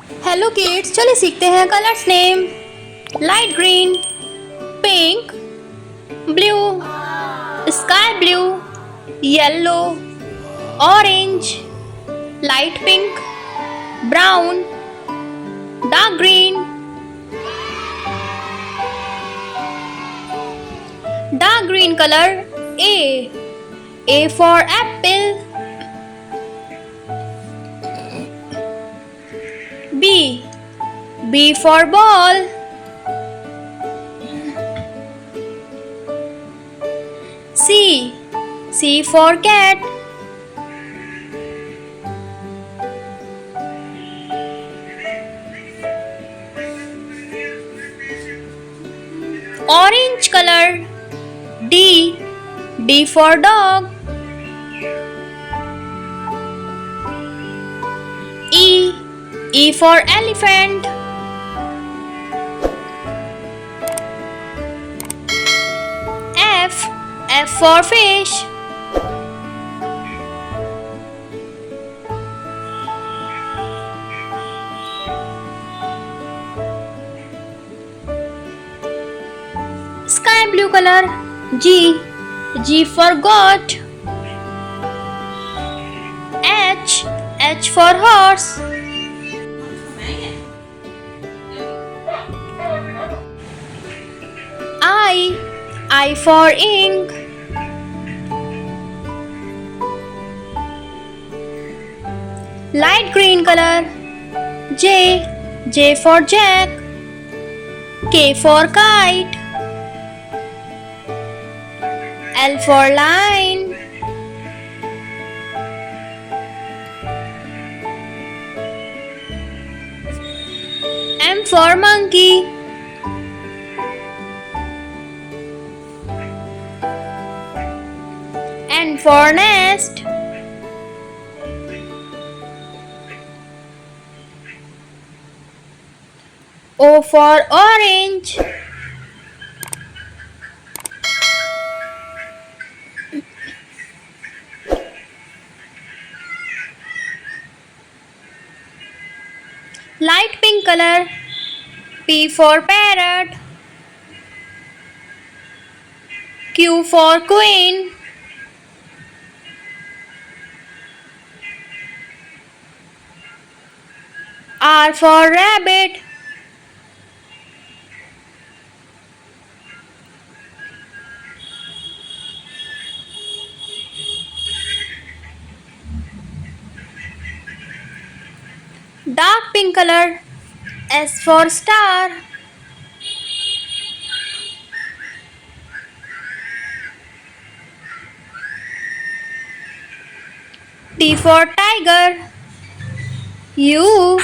Hello kids, चलिए सीखते हैं colours name. Light green, pink, blue, sky blue, yellow, orange, light pink, brown, dark green, dark green color. A for apple. B for ball. C for cat. Orange color. D for dog. E for elephant. F for fish. Sky blue color. G for goat. H for horse. I for ink. Light green color. J for jack. K for kite. L for line. M for monkey. N for nest. O for orange. Light pink color. P for parrot. Q for queen. R for rabbit. Dark pink color. S for star. T for tiger. U.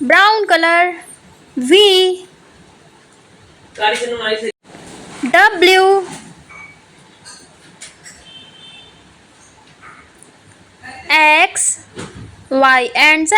Brown color. V. W. X, Y and Z.